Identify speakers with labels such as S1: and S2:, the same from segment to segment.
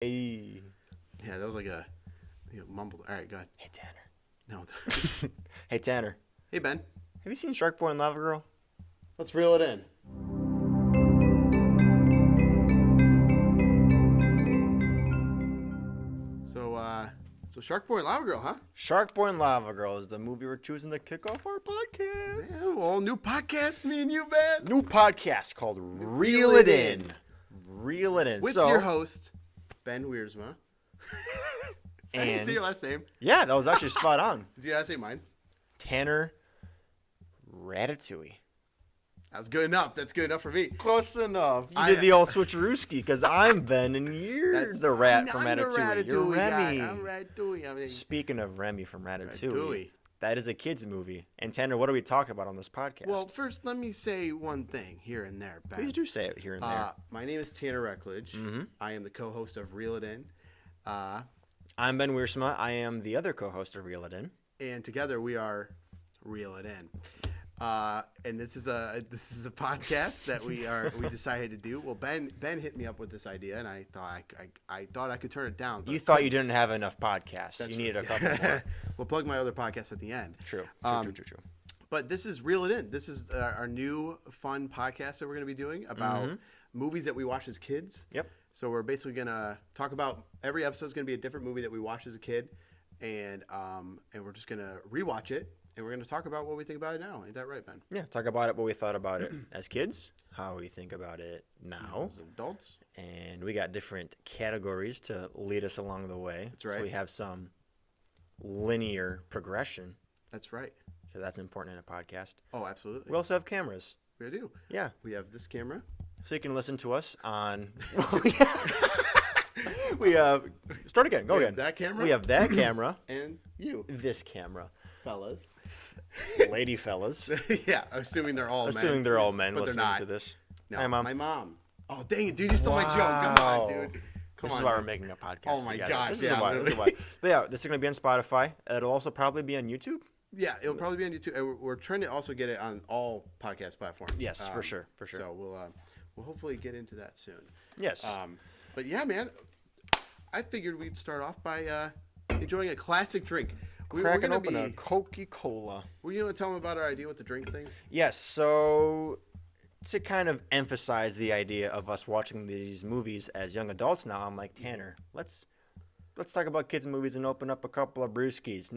S1: Hey.
S2: Yeah, that was like a mumbled. All right, go ahead.
S1: Hey, Tanner.
S2: No.
S1: Hey, Tanner.
S2: Hey, Ben.
S1: Have you seen Sharkboy and Lavagirl?
S2: Let's reel it in. So Sharkboy and Lavagirl, huh?
S1: Sharkboy and Lavagirl is the movie we're choosing to kick off our podcast.
S2: Yeah, well, new podcast, me and you, Ben.
S1: New podcast called Reel It In. Reel It In.
S2: With your host, Ben Wiersma. Did I say your last name?
S1: Yeah, that was actually spot on.
S2: Did I say mine?
S1: Tanner Ratatouille.
S2: That was good enough. That's good enough for me.
S1: Close enough. You did the old switcherooski because I'm Ben and you're the rat from Ratatouille. You're Remy.
S2: I'm Ratatouille.
S1: Speaking of Remy from Ratatouille, that is a kid's movie. And Tanner, what are we talking about on this podcast?
S2: Well, first, let me say one thing here and there, Ben.
S1: Please do say it here and there.
S2: My name is Tanner Reckledge.
S1: Mm-hmm.
S2: I am the co-host of Reel It In.
S1: I'm Ben Wiersma. I am the other co-host of Reel It In.
S2: And together we are Reel It In. And this is a podcast that we decided to do. Well, Ben hit me up with this idea, and I thought I could turn it down.
S1: You thought you didn't have enough podcasts. You needed a couple more.
S2: We'll plug my other podcast at the end.
S1: True.
S2: But this is Reel It In. This is our new fun podcast that we're going to be doing about movies that we watched as kids.
S1: Yep.
S2: So we're basically going to talk about every episode is going to be a different movie that we watched as a kid, and we're just going to rewatch it. And we're going to talk about what we think about it now. Ain't that right, Ben?
S1: Yeah, talk about it, what we thought about it as kids, how we think about it now.
S2: As adults.
S1: And we got different categories to lead us along the way.
S2: That's right.
S1: So we have some linear progression.
S2: That's right.
S1: So that's important in a podcast.
S2: Oh, absolutely.
S1: We also have cameras.
S2: We do.
S1: Yeah.
S2: We have this camera.
S1: So you can listen to us on... We have... Start again. Go again.
S2: That camera.
S1: We have that camera.
S2: And you.
S1: This camera.
S2: Fellas.
S1: Lady fellas.
S2: Yeah, assuming they're all men.
S1: Assuming they're all men
S2: but
S1: listening
S2: they're not.
S1: to this.
S2: No,
S1: Hi, Mom.
S2: my mom. Oh, dang it, dude. You stole my joke. Come on, dude.
S1: This is why we're making a podcast.
S2: Oh, my gosh.
S1: This is why. But yeah, this is going to be on Spotify. It'll also probably be on YouTube.
S2: Yeah, it'll probably be on YouTube. And we're trying to also get it on all podcast platforms.
S1: Yes, for sure.
S2: So we'll hopefully get into that soon.
S1: Yes.
S2: But yeah, man, I figured we'd start off by enjoying a classic drink.
S1: Cracking open a Coca-Cola.
S2: Were you going to tell them about our idea with the drink thing?
S1: Yes, so to kind of emphasize the idea of us watching these movies as young adults now, I'm like, Tanner, let's talk about kids' movies and open up a couple of brewskis,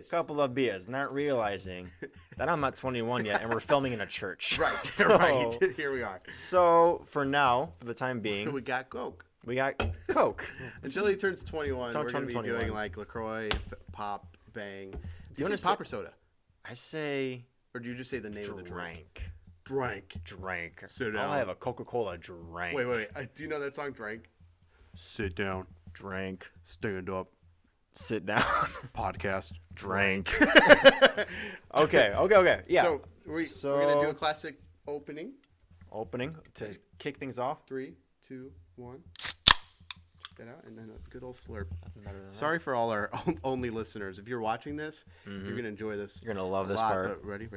S1: couple of beers, not realizing that I'm not 21 yet and we're filming in a church.
S2: Right,
S1: So,
S2: right. Here we are.
S1: So for now, for the time being,
S2: We got Coke.
S1: we got Coke.
S2: Until he turns 21, we're going to be
S1: 21.
S2: doing like LaCroix, Pop, Bang. Do you
S1: wanna
S2: say Pop or soda?
S1: I say
S2: Or do you just say the name of the drink?
S1: Drank.
S2: Sit down.
S1: I'll have a Coca-Cola drink.
S2: Wait. Do you know that song, Drank? Sit down.
S1: Drank.
S2: Stand up.
S1: Sit down.
S2: Podcast.
S1: Drank. Okay. Yeah.
S2: So we're going to do a classic opening.
S1: Opening to kick things off.
S2: 3, 2, 1. Check that out. And then a good old slurp.
S1: Nothing better than
S2: Sorry for all our only listeners. If you're watching this, you're going to enjoy this.
S1: You're going to love this
S2: lot,
S1: part.
S2: But ready?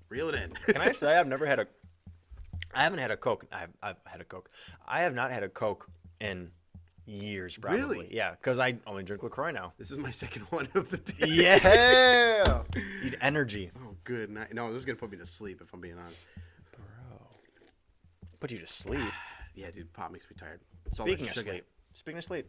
S2: Reel it in.
S1: Can I say I haven't had a Coke. I've had a Coke. I have not had a Coke in years, probably.
S2: Really?
S1: Yeah, because I only drink LaCroix now.
S2: This is my second one of the day.
S1: Yeah! Need energy.
S2: Oh, good night. No, this is going to put me to sleep if I'm being honest.
S1: Bro. Put you to sleep.
S2: Yeah, dude, pop makes me tired. It's all
S1: Speaking
S2: that
S1: of
S2: sugar.
S1: sleep. Speaking of sleep.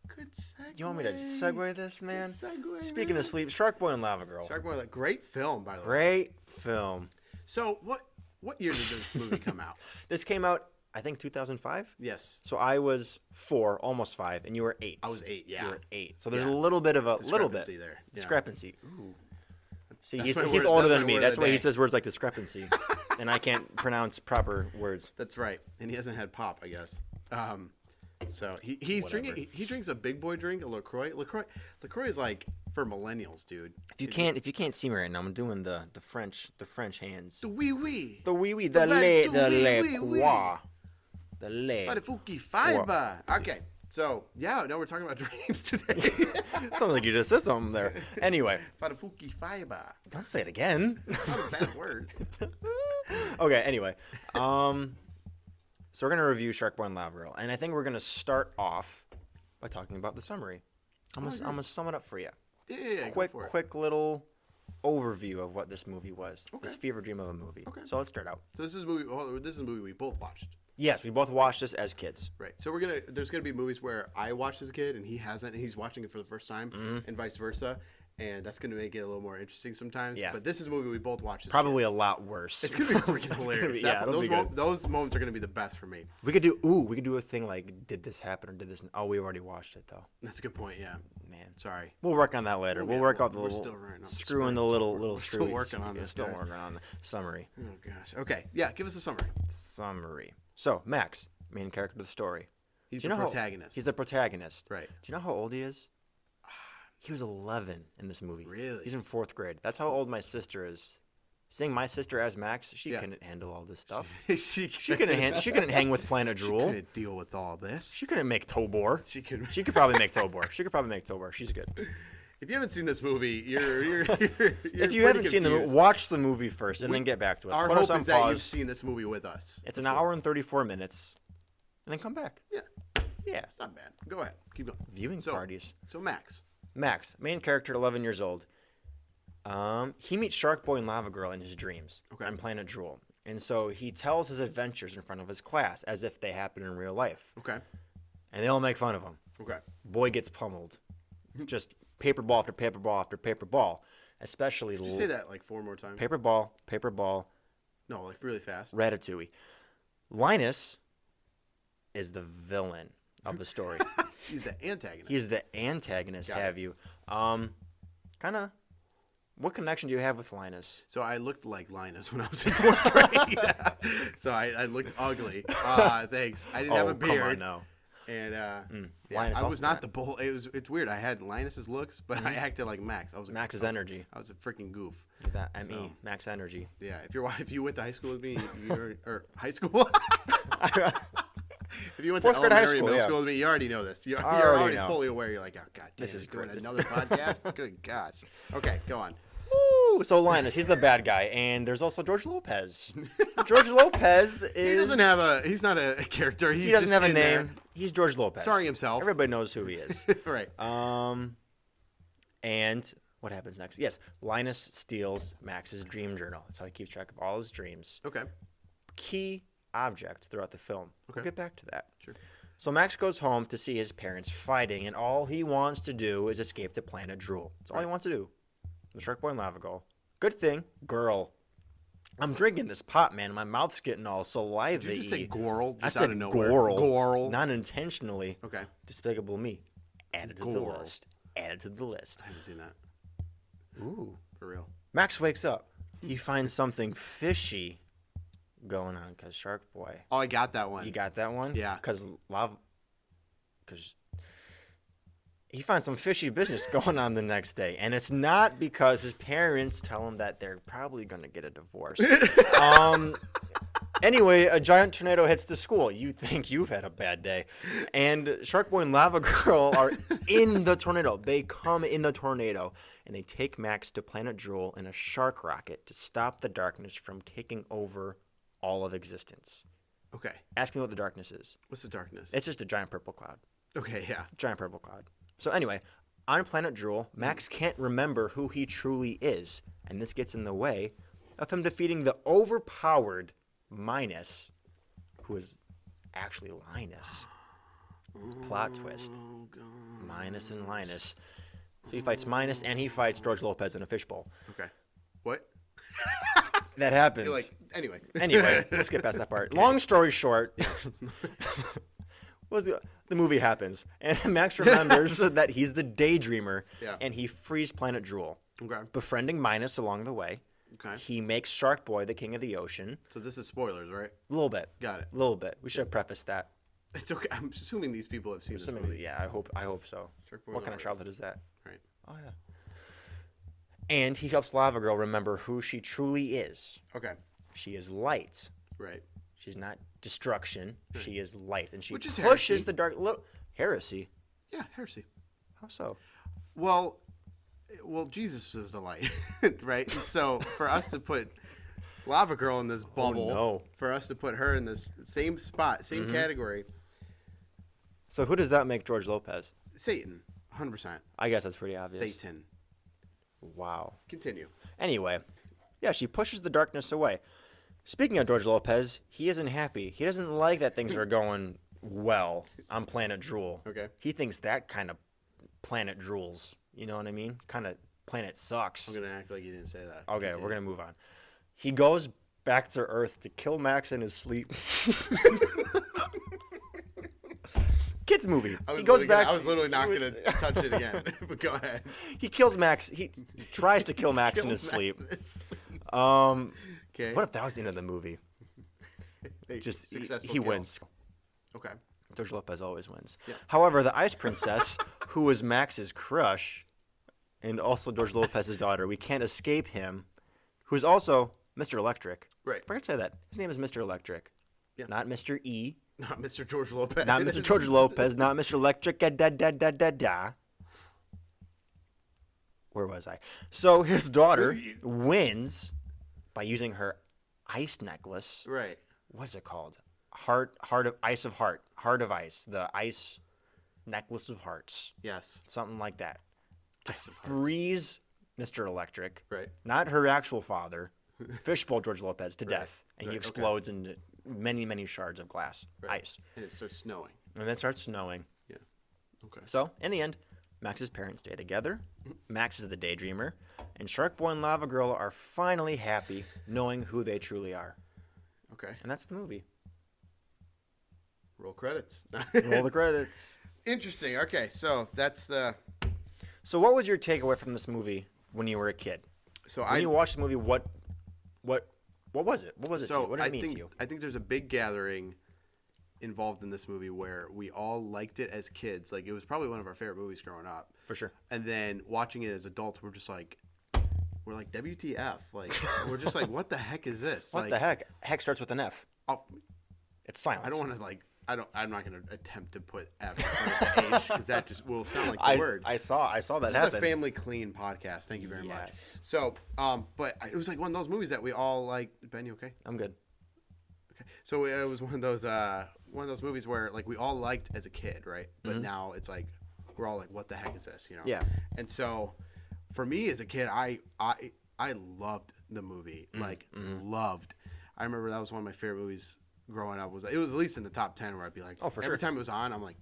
S2: Good segue.
S1: You want me to segue this, man?
S2: Good segue,
S1: Speaking
S2: man.
S1: of sleep, Sharkboy and Lavagirl.
S2: Sharkboy, like, great film, by the way.
S1: Great film.
S2: So, what year did this movie come out?
S1: This came out, I think, 2005.
S2: Yes.
S1: So I was 4, almost 5, and you were 8.
S2: I was 8, yeah.
S1: You were 8. So there's a little bit of a
S2: discrepancy there. Yeah.
S1: Discrepancy. Ooh. See,
S2: That's
S1: he's
S2: my
S1: older
S2: word-
S1: than
S2: my
S1: me.
S2: word
S1: That's
S2: of
S1: why
S2: the
S1: he
S2: day.
S1: says words like discrepancy, and I can't pronounce proper words.
S2: That's right. And he hasn't had pop, I guess. So he's drinking. He drinks a big boy drink, a LaCroix. LaCroix is like for millennials, dude.
S1: If you can't see me right now, I'm doing the French hands.
S2: The wee wee.
S1: The wee wee.
S2: The
S1: The
S2: wee
S1: le
S2: wee.
S1: croix. The le.
S2: Fuki fiber. Okay. So, yeah, no, we're talking about dreams today.
S1: Sounds like you just said something there. Anyway.
S2: Farafuki fiber.
S1: Don't say it again.
S2: It's not a bad word.
S1: Okay, anyway. So we're going to review Sharkboy and Lavagirl. And I think we're going to start off by talking about the summary. I'm going to sum it up for you.
S2: Yeah,
S1: Quick little overview of what this movie was.
S2: Okay.
S1: This fever dream of a movie.
S2: Okay.
S1: So let's start out.
S2: So this is a movie we both watched.
S1: Yes, we both watched this as kids.
S2: Right. So there's gonna be movies where I watched as a kid and he hasn't, and he's watching it for the first time, and vice versa. And that's gonna make it a little more interesting sometimes.
S1: Yeah.
S2: But this is a movie we both watched as
S1: Probably
S2: kids.
S1: a lot worse.
S2: It's gonna be freaking hilarious.
S1: It'll be good.
S2: Those moments are gonna be the best for me.
S1: We could do a thing like, did this happen or did this? Oh, we already watched it though.
S2: That's a good point. Yeah.
S1: Man,
S2: Sorry.
S1: we'll work on that later. We'll work out the
S2: we're
S1: little
S2: still right now.
S1: screw in the little
S2: We're
S1: screw.
S2: still working on this,
S1: Still
S2: guys.
S1: working on the summary.
S2: Oh gosh. Okay. Yeah. Give us a summary.
S1: Summary. So Max, main character of the story.
S2: He's
S1: Do
S2: the
S1: you know
S2: protagonist.
S1: He's the protagonist.
S2: Right.
S1: Do you know how old he is? He was 11 in this movie.
S2: Really?
S1: He's in 4th grade. That's how old my sister is. Seeing my sister as Max, she
S2: Yeah.
S1: couldn't handle all this stuff.
S2: she
S1: She couldn't hang with Planet
S2: She
S1: Drool.
S2: couldn't deal with all this.
S1: She couldn't make Tobor.
S2: She could.
S1: She could probably make Tobor. She's good.
S2: If you haven't seen this movie, you're
S1: If you
S2: pretty
S1: haven't seen the movie,
S2: confused.
S1: watch the movie first and then get back to us.
S2: Our
S1: Put us
S2: hope
S1: on
S2: is that
S1: pause.
S2: you've seen this movie with us.
S1: It's an hour and 34 minutes, and then come back.
S2: Yeah,
S1: Yeah.
S2: it's not bad. Go ahead, keep going.
S1: Viewing
S2: So-
S1: parties.
S2: So Max,
S1: Main character, 11 years old. He meets Sharkboy and Lavagirl in his dreams on Planet Drool. And so he tells his adventures in front of his class as if they happen in real life.
S2: okay,
S1: And they all make fun of him.
S2: okay,
S1: Boy gets pummeled. Just paper ball after paper ball after paper ball. Especially
S2: did you say that like 4 more times?
S1: paper ball,
S2: No, like really fast.
S1: Ratatouille. Linus is the villain of the story.
S2: He's the antagonist.
S1: He's the antagonist,
S2: Got it.
S1: have you? Kind of. What connection do you have with Linus?
S2: So I looked like Linus when I was in 4th grade. So I looked ugly. Thanks. I didn't have a beard.
S1: Come on now.
S2: And yeah,
S1: Linus
S2: I
S1: also
S2: was not the bull. It's weird. I had Linus's looks, but I acted like Max. I was
S1: Max's
S2: I was-
S1: energy.
S2: I was a freaking goof.
S1: That ME,
S2: So-
S1: Max Energy.
S2: Yeah, if you went to high school with me, or high school, if you went to
S1: 4th grade high
S2: elementary,
S1: school,
S2: middle
S1: yeah.
S2: school with me, you already know this. You're
S1: already
S2: already
S1: know.
S2: fully aware. You're like, oh god,
S1: This
S2: damn,
S1: is
S2: doing
S1: great.
S2: another podcast. Good gosh. Okay, go on.
S1: Woo! So Linus, he's the bad guy, and there's also George Lopez. George Lopez is.
S2: He doesn't have a. He's not a character. He's
S1: He doesn't
S2: just
S1: have a
S2: in there.
S1: name. He's George Lopez.
S2: Starring himself.
S1: Everybody knows who he is.
S2: Right.
S1: And what happens next? Yes, Linus steals Max's dream journal. That's how he keeps track of all his dreams.
S2: Okay.
S1: Key object throughout the film.
S2: Okay.
S1: We'll get back to that.
S2: Sure.
S1: So Max goes home to see his parents fighting, and all he wants to do is escape to Planet Drool. That's all he wants to do. The Sharkboy and Lavagirl. Good thing, girl. I'm drinking this pop, man. My mouth's getting all saliva.
S2: Did you just say Gorl?
S1: I
S2: Just
S1: said
S2: out of nowhere.
S1: Gorl.
S2: Gorl.
S1: Not intentionally.
S2: Okay.
S1: Despicable Me. Added to the
S2: Gorl.
S1: list. Added to the list.
S2: I haven't seen that
S1: Ooh.
S2: for real.
S1: Max wakes up. He finds something fishy going on because Sharkboy.
S2: Oh, I got that one.
S1: You got that one?
S2: Yeah.
S1: Because he finds some fishy business going on the next day. And it's not because his parents tell him that they're probably going to get a divorce. Anyway, a giant tornado hits the school. You think you've had a bad day. And Sharkboy and Lavagirl are in the tornado. They come in the tornado. And they take Max to Planet Drool in a shark rocket to stop the darkness from taking over all of existence.
S2: Okay.
S1: Ask me what the darkness is.
S2: What's the darkness?
S1: It's just a giant purple cloud.
S2: Okay, yeah.
S1: Giant purple cloud. So anyway, on Planet Drool, Max can't remember who he truly is. And this gets in the way of him defeating the overpowered Minus, who is actually Linus. Plot twist.
S2: Oh, God.
S1: Minus and Linus. So he fights Minus and he fights George Lopez in a fishbowl.
S2: Okay. What?
S1: That happens.
S2: You're like, anyway.
S1: Anyway, let's get past that part. Long story short, the movie happens, and Max remembers that he's the daydreamer,
S2: Yeah.
S1: and he frees Planet Drool,
S2: Okay.
S1: befriending Minus along the way.
S2: Okay.
S1: He makes Sharkboy the king of the ocean.
S2: So this is spoilers, right?
S1: A little bit.
S2: Got it.
S1: A little bit. We should have prefaced that.
S2: It's okay. I'm assuming these people have seen this movie.
S1: Yeah, I hope so.
S2: Sharkboy
S1: What kind of
S2: Lavagirl.
S1: childhood is that?
S2: Right.
S1: Oh, yeah. And he helps Lavagirl remember who she truly is.
S2: Okay.
S1: She is light.
S2: Right.
S1: She's not destruction. She is light, and she
S2: Which is
S1: pushes
S2: heresy.
S1: the dark. Look, Heresy?
S2: Yeah, heresy.
S1: How so?
S2: Well, Jesus is the light, right? And so for us to put Lavagirl in this bubble,
S1: no.
S2: for us to put her in this same spot, same category,
S1: So who does that make George Lopez?
S2: Satan, 100%.
S1: I guess that's pretty obvious.
S2: Satan.
S1: Wow.
S2: Continue.
S1: Anyway, yeah, she pushes the darkness away. Speaking of George Lopez, he isn't happy. He doesn't like that things are going well on Planet Drool.
S2: Okay.
S1: He thinks that kind of planet drools. You know what I mean? Kind of planet sucks.
S2: I'm going to act like you didn't say that.
S1: Okay,
S2: Continue.
S1: we're going to move on. He goes back to Earth to kill Max in his sleep. Kids movie.
S2: I was
S1: He goes
S2: literally
S1: back.
S2: I was literally not going to touch it again, but go ahead.
S1: He kills Max. He tries to kill Max in his sleep.
S2: Okay.
S1: What if that was the end of the movie? Just
S2: Successful
S1: he
S2: kill.
S1: wins.
S2: Okay.
S1: George Lopez always wins.
S2: Yeah.
S1: However, the Ice Princess, who was Max's crush, and also George Lopez's daughter, we can't escape him, who's also Mr. Electric.
S2: Right.
S1: I forgot to say that. His name is Mr. Electric.
S2: Yeah.
S1: Not Mr. E.
S2: Not Mr. George Lopez.
S1: Not Mr. George Lopez. Not Mr. Electric. Da, da, da, da, da, da. Where was I? So his daughter wins by using her ice necklace.
S2: Right.
S1: What's it called? Heart of ice. The ice necklace of hearts.
S2: Yes.
S1: Something like that. To
S2: Ice of hearts.
S1: freeze Mr. Electric.
S2: Right.
S1: Not her actual father. Fishbowl George Lopez to death. And he
S2: Right, okay.
S1: explodes into many, many shards of glass.
S2: Right.
S1: Ice.
S2: And it starts snowing.
S1: And then it starts snowing.
S2: Yeah. Okay.
S1: So, in the end, Max's parents stay together. Max is the daydreamer. And Sharkboy and Lavagirl are finally happy knowing who they truly are.
S2: Okay.
S1: And that's the movie.
S2: Roll credits.
S1: Roll the credits.
S2: Interesting. Okay. So that's the.
S1: So, what was your takeaway from this movie when you were a kid?
S2: So
S1: When you watched the movie, what was it? What was it to you? What did it mean to you?
S2: I think there's a big gathering involved in this movie where we all liked it as kids. Like, it was probably one of our favorite movies growing up.
S1: For sure.
S2: And then watching it as adults, we're like WTF? Like, we're just like, what the heck is this?
S1: What the heck? Heck starts with an F.
S2: Oh,
S1: It's silent.
S2: I don't want to I'm not going to attempt to put F in front of the H because that just will sound like the word.
S1: I saw that
S2: This
S1: happen.
S2: is a family clean podcast. Thank you very much.
S1: Yes.
S2: So, but it was like one of those movies that we all like. Ben, you okay?
S1: I'm good.
S2: Okay. So it was one of those movies where like we all liked as a kid, right? But now it's like we're all like, what the heck is this? You know?
S1: Yeah.
S2: And so for me as a kid, I loved the movie. Loved. I remember that was one of my favorite movies growing up. It was at least in the top 10 where I'd be like,
S1: Oh, for
S2: every
S1: sure.
S2: time it was on, I'm like,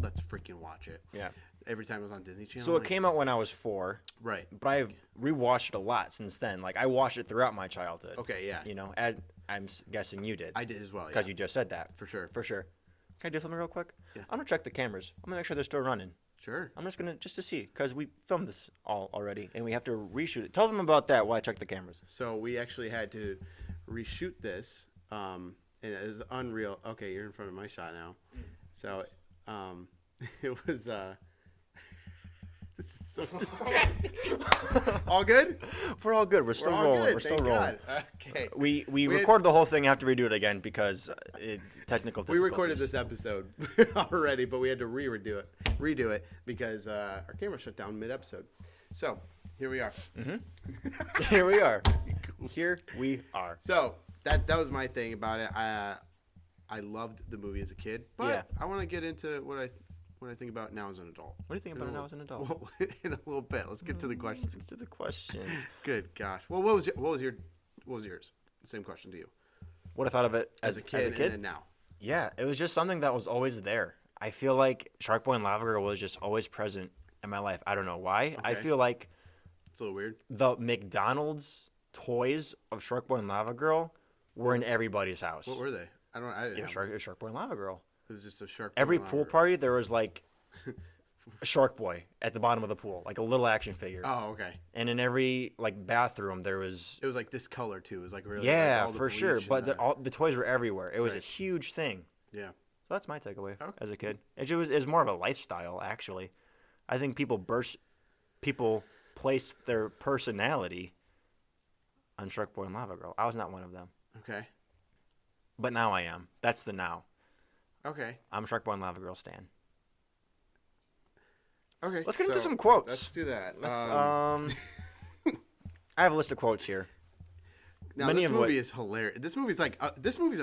S2: let's freaking watch it.
S1: Yeah.
S2: Every time it was on Disney Channel.
S1: So
S2: I'm
S1: it
S2: like,
S1: came out when I was 4,
S2: right.
S1: but I've rewatched it a lot since then. Like, I watched it throughout my childhood.
S2: Okay, yeah.
S1: You know, as I'm guessing you did.
S2: I did as well.
S1: Because
S2: Yeah.
S1: you just said that.
S2: For sure.
S1: For sure. Can I do something real quick?
S2: Yeah.
S1: I'm going to check the cameras. I'm going to make sure they're still running.
S2: Sure.
S1: I'm just going to see, because we filmed this all already, and we have to reshoot it. Tell them about that while I check the cameras.
S2: So we actually had to reshoot this, and it was unreal. Okay, you're in front of my shot now. So, it was. This is so distracting. All good?
S1: We're all good. We're still
S2: all
S1: rolling.
S2: good,
S1: We're still
S2: thank
S1: rolling.
S2: God. Okay.
S1: We
S2: We had-
S1: recorded the whole thing. Have to redo it again because technical
S2: We recorded
S1: difficulties.
S2: this episode already, but we had to redo it because our camera shut down mid-episode. So here we are.
S1: Here we are. Here we are.
S2: So that was my thing about it. I loved the movie as a kid, but
S1: Yeah.
S2: I want to get into what I think about now as an adult.
S1: What do you think about it now as an adult?
S2: Well, in a little bit. Let's get to the questions.
S1: Let's do the questions.
S2: Good gosh. Well, what was yours? Same question to you.
S1: What I thought of it
S2: As a kid, and then now.
S1: Yeah, it was just something that was always there. I feel like Sharkboy and Lavagirl was just always present in my life. I don't know why. I
S2: Okay.
S1: feel like
S2: It's a little weird.
S1: the McDonald's toys of Sharkboy and Lavagirl were in everybody's house.
S2: What were they? I didn't
S1: Yeah,
S2: have
S1: Sharkboy and Lavagirl.
S2: It was just a shark.
S1: Every
S2: going
S1: pool
S2: on.
S1: party, there was like a Sharkboy at the bottom of the pool, like a little action figure.
S2: Oh, okay.
S1: And in every like bathroom, there was
S2: It was like this color too. It was like really.
S1: yeah,
S2: like all the
S1: for sure.
S2: bleach
S1: But
S2: and
S1: all the toys were everywhere. It was
S2: Right.
S1: a huge thing.
S2: yeah.
S1: So that's my takeaway
S2: Okay.
S1: as a kid. It was more of a lifestyle, actually. I think people place their personality on Sharkboy and Lavagirl. I was not one of them,
S2: Okay.
S1: but now I am. That's the now.
S2: Okay.
S1: I'm Sharkboy and Lavagirl stan.
S2: Okay.
S1: Let's get into some quotes.
S2: Let's do that.
S1: I have a list of quotes here.
S2: Now, this movie is hilarious. This movie's a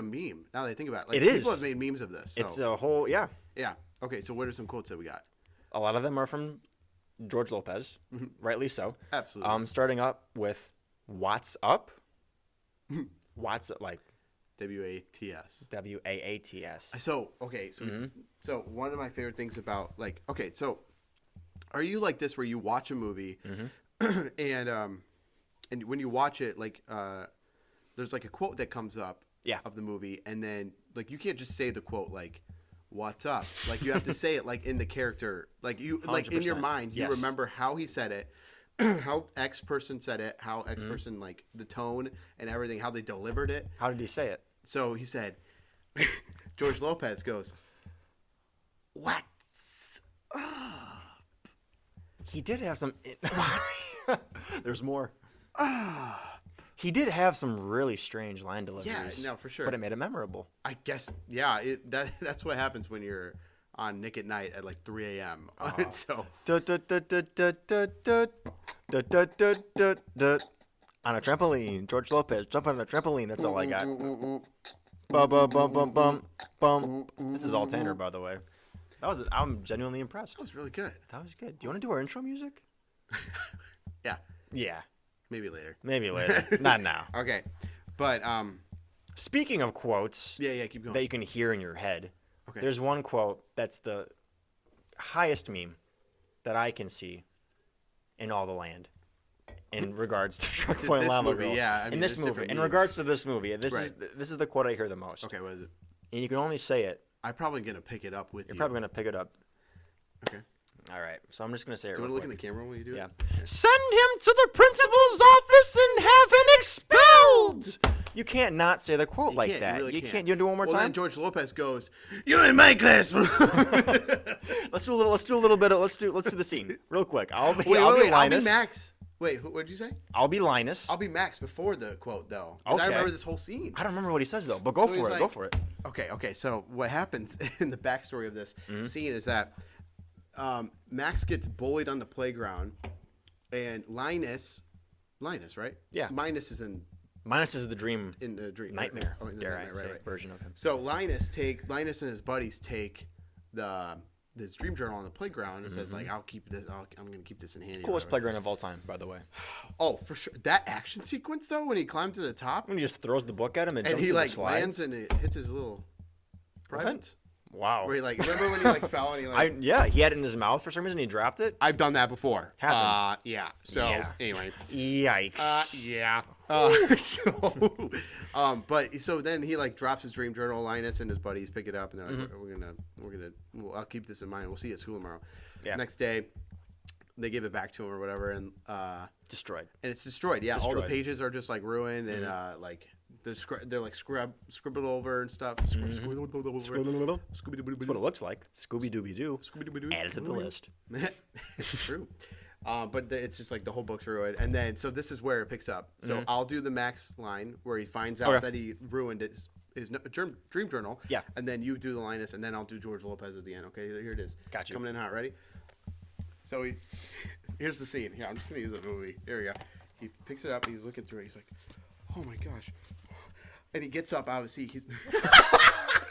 S2: meme. Now that I think about it, like,
S1: it is.
S2: People have made memes of this. So.
S1: It's a whole yeah.
S2: Okay, so what are some quotes that we got?
S1: A lot of them are from George Lopez, rightly so.
S2: Absolutely.
S1: Starting up with "What's up?" What's it like?
S2: W-A-T-S.
S1: W-A-A-T-S.
S2: So one of my favorite things about so are you like this where you watch a movie and when you watch it there's like a quote that comes up of the movie, and then like you can't just say the quote like "What's up?" Like you have to say it like in the character, like you 100%. Like in your mind you remember how he said it, how X person said it, how X person like the tone and everything, how they delivered it.
S1: How did he say it?
S2: So he said, George Lopez goes, "What's up?"
S1: He did have some. What? There's more. He did have some really strange line deliveries.
S2: Yeah, no, for sure.
S1: But it made it memorable.
S2: I guess, yeah. That's what happens when you're on Nick at Night at like 3 a.m. So.
S1: On a trampoline, George Lopez jump on a trampoline. That's all I got. Bum bum bum bum bum bum. This is all Tanner, by the way. I'm genuinely impressed.
S2: That was really good.
S1: That was good. Do you want to do our intro music?
S2: Yeah.
S1: Yeah.
S2: Maybe later.
S1: Not now.
S2: Okay. But
S1: speaking of quotes,
S2: keep going.
S1: That you can hear in your head.
S2: Okay.
S1: There's one quote that's the highest meme that I can see in all the land in regards to Sharkboy and Lavagirl.
S2: Yeah, I mean,
S1: in this movie, in regards to this movie, this is the quote I hear the most.
S2: Okay, what is it?
S1: And you can only say it.
S2: I'm probably gonna pick it up with you.
S1: You're probably gonna pick it up.
S2: Okay.
S1: All right, so I'm just gonna say it.
S2: Do you
S1: want
S2: to look in the camera when you do it?
S1: Send him to the principal's office and have him expelled. You can't not say the quote like that.
S2: You really
S1: can't. You do it one more time.
S2: Then George Lopez goes, "You're in my classroom."
S1: Let's do a little bit. Let's do the scene real quick. I'll be
S2: Linus.
S1: I'll be
S2: Max. Wait, what did you say?
S1: I'll be Linus.
S2: I'll be Max before the quote though. Okay. I remember this whole scene.
S1: I don't remember what he says though, but go for it. Go for it.
S2: Okay. So what happens in the backstory of this scene is that Max gets bullied on the playground, and Linus, right?
S1: Yeah.
S2: Minus is in
S1: the dream.
S2: In the dream
S1: nightmare.
S2: Oh, in the
S1: dare
S2: nightmare,
S1: I say,
S2: right.
S1: version of him.
S2: So Linus and his buddies take this dream journal on the playground and says like, "I'll keep this. I'm gonna keep this in handy."
S1: Coolest playground of all time, by the way.
S2: Oh, for sure. That action sequence though, when he climbed to the top,
S1: When he just throws the book at him and jumps
S2: he
S1: to the
S2: like
S1: slide.
S2: lands and it hits his little private.
S1: Wow.
S2: Where he like remember when he like fell and he like
S1: he had it in his mouth for some reason. He dropped it.
S2: I've done that before.
S1: Happens.
S2: Yeah. So anyway.
S1: Yikes.
S2: Yeah. But so then he like drops his dream journal. Linus and his buddies pick it up and they're like, I'll keep this in mind. We'll see you at school tomorrow. Yeah. Next day, they give it back to him or whatever, and
S1: destroyed.
S2: And it's destroyed. Yeah. All the pages are just like ruined and like. They're like scribbled over and stuff.
S1: That's what it looks like. Scooby Dooby Doo. Add it to the list.
S2: True. But it's just like the whole book's ruined. And then, so this is where it picks up. So I'll do the Max line where he finds out that he ruined his dream journal.
S1: Yeah.
S2: And then you do the Linus, and then I'll do George Lopez at the end. Okay, here it is.
S1: Got you.
S2: Coming in hot. Ready? So here's the scene. Here, I'm just going to use a movie. Here we go. He picks it up. He's looking through it. He's like, oh my gosh. And he gets up out of his seat. He's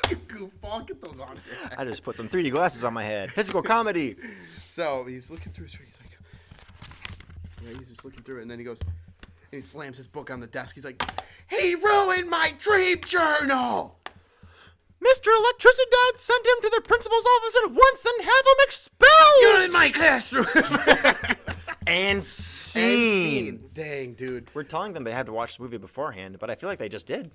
S2: you goofball, get those on.
S1: I just put some 3D glasses on my head. Physical comedy.
S2: So he's looking through his screen. He's like, he's just looking through it, and then he goes, and he slams his book on the desk. He's like, he ruined my dream journal.
S1: Mr. Electricity Dad, send him to the principal's office at once and have him expelled.
S2: You're in my classroom.
S1: And scene.
S2: Dang, dude.
S1: We're telling them they had to watch the movie beforehand, but I feel like they just did.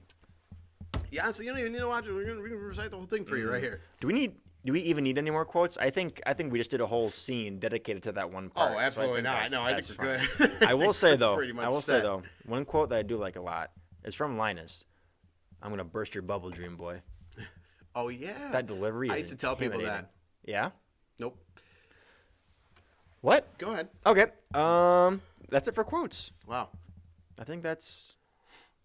S2: Yeah, so you don't even need to watch it. We're gonna recite the whole thing for you right here.
S1: Do we even need any more quotes? I think we just did a whole scene dedicated to that one part.
S2: Oh, absolutely not. No, I think we're
S1: good. I will say though,
S2: say
S1: one quote that I do like a lot is from Linus. I'm gonna burst your bubble, dream boy.
S2: Oh yeah.
S1: That delivery.
S2: I used to tell people that.
S1: Yeah.
S2: Nope.
S1: What?
S2: Go ahead.
S1: Okay. That's it for quotes.
S2: Wow.
S1: I think that's,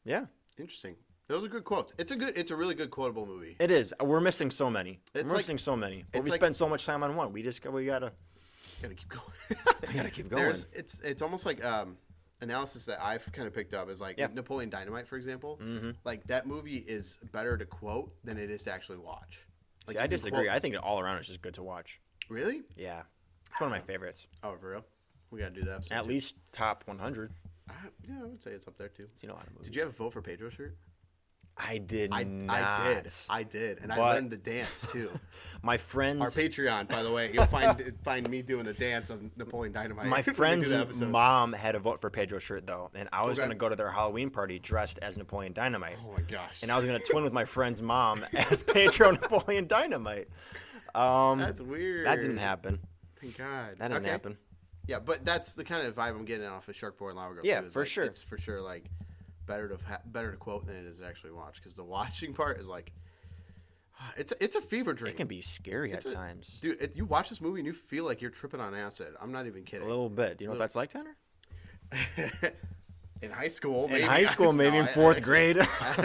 S1: yeah.
S2: Interesting. Those are good quotes. It's a really good quotable movie.
S1: It is. We're missing so many. We're missing so many. But we spend so much time on one. We gotta.
S2: Gotta keep going.
S1: I gotta keep going.
S2: It's almost like analysis that I've kind of picked up is like Napoleon Dynamite, for example.
S1: Mm-hmm.
S2: Like that movie is better to quote than it is to actually watch. Like,
S1: See, I disagree. I think all around it's just good to watch.
S2: Really?
S1: Yeah, it's one of my favorites.
S2: Oh, for real? We gotta do that.
S1: At least top 100.
S2: Yeah, I would say it's up there too.
S1: Seen a lot of movies.
S2: Did you have a vote for Pedro's shirt?
S1: I did not.
S2: I did, and I learned the dance too.
S1: My friends,
S2: our Patreon, by the way, you'll find me doing the dance of Napoleon Dynamite.
S1: My friend's mom had a vote for Pedro's shirt though, and I was gonna go to their Halloween party dressed as Napoleon Dynamite.
S2: Oh my gosh!
S1: And I was gonna twin with my friend's mom as Pedro Napoleon Dynamite.
S2: That's weird.
S1: That didn't happen.
S2: Thank God.
S1: That didn't happen.
S2: Yeah, but that's the kind of vibe I'm getting off of Sharkboy and Lavagirl.
S1: Yeah,
S2: too,
S1: for sure.
S2: It's for sure like better to quote than it is to actually watch, because the watching part is like it's a fever dream.
S1: It can be scary at times,
S2: dude. You watch this movie and you feel like you're tripping on acid. I'm not even kidding.
S1: A little bit. Do you know what that's like, Tanner?
S2: In high school,
S1: maybe. In high school, maybe in fourth grade.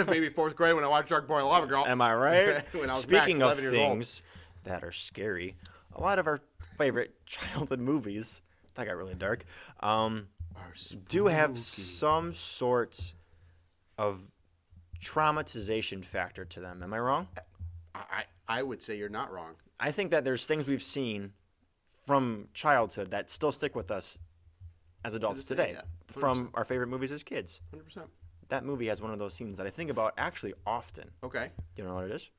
S2: Maybe fourth grade when I watched Sharkboy and Lavagirl.
S1: Am I right?
S2: When I was
S1: Speaking of things that are scary, a lot of our favorite childhood movies, that got really dark, do have some sort of traumatization factor to them. Am I wrong?
S2: I would say you're not wrong.
S1: I think that there's things we've seen from childhood that still stick with us as adults today, from our favorite movies as kids.
S2: 100%.
S1: That movie has one of those scenes that I think about actually often.
S2: Okay.
S1: Do you know what it is?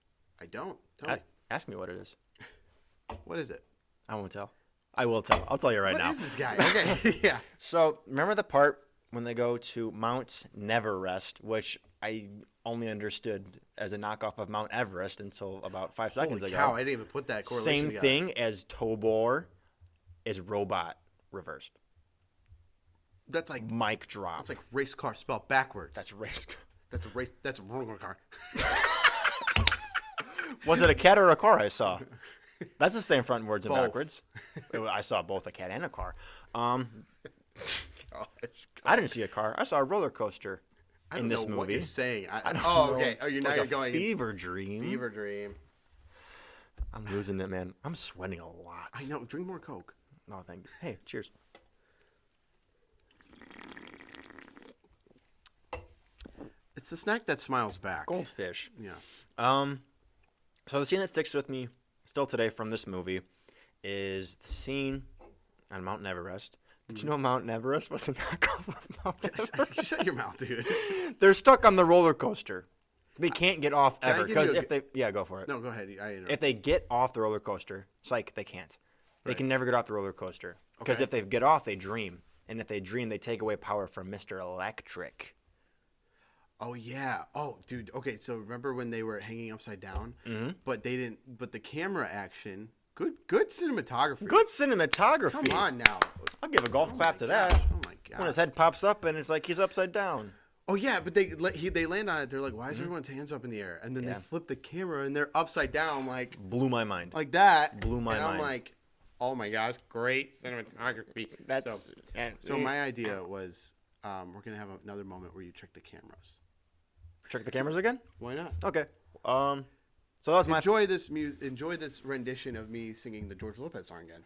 S2: I don't. Tell me.
S1: Ask me what it is.
S2: What is it?
S1: I won't tell. I will tell. I'll tell you right now.
S2: What is this guy? Okay. Yeah.
S1: So remember the part when they go to Mount Neverest, which I only understood as a knockoff of Mount Everest until about 5 seconds
S2: Holy
S1: ago.
S2: cow, I didn't even put that correlation
S1: Same
S2: together.
S1: thing as Tobor is robot reversed.
S2: That's like
S1: mic drop.
S2: That's like race car spelled backwards.
S1: That's race.
S2: That's a race. That's a roller car.
S1: Was it a cat or a car I saw? That's the same front words and
S2: Both.
S1: backwards. I saw both a cat and a car.
S2: Gosh,
S1: I didn't see a car. I saw a roller coaster
S2: I
S1: in
S2: don't
S1: this
S2: know
S1: movie.
S2: what you're saying.
S1: I don't
S2: oh,
S1: know.
S2: okay. Oh,
S1: Like
S2: you're
S1: a
S2: going
S1: fever dream.
S2: Fever dream.
S1: I'm losing it, man. I'm sweating a lot.
S2: I know. Drink more Coke.
S1: No, thank you. Hey, cheers.
S2: It's the snack that smiles back.
S1: Goldfish.
S2: Yeah.
S1: So the scene that sticks with me still today from this movie is the scene on Mount Everest. Did you know Mount Everest was a knockoff of Mount Everest?
S2: Shut your mouth, dude.
S1: They're stuck on the roller coaster. They can't get off
S2: Can I
S1: ever
S2: give
S1: because
S2: you a
S1: if they go for it.
S2: No, go ahead. I interrupt.
S1: If they get off the roller coaster, psych, they can't. They
S2: Right.
S1: can never get off the roller coaster because
S2: Okay.
S1: if they get off, they dream, and if they dream, they take away power from Mr. Electric.
S2: Oh yeah. Oh, dude. Okay, so remember when they were hanging upside down, but they didn't. But the camera action, good cinematography.
S1: Good cinematography.
S2: Come on now.
S1: I'll give a golf clap to
S2: Gosh,
S1: that.
S2: Oh my god.
S1: When his head pops up and it's like he's upside down.
S2: Oh yeah, but they land on it. They're like, why is everyone's hands up in the air? And then
S1: Yeah.
S2: they flip the camera and they're upside down, like
S1: Blew my mind.
S2: that.
S1: Blew my
S2: and
S1: mind.
S2: I'm like, oh my gosh, great cinematography.
S1: That's
S2: So my idea was, we're gonna have another moment where you check the cameras.
S1: check the cameras again.
S2: Why not?
S1: Okay. So that was my
S2: Enjoy this rendition of me singing the George Lopez song again.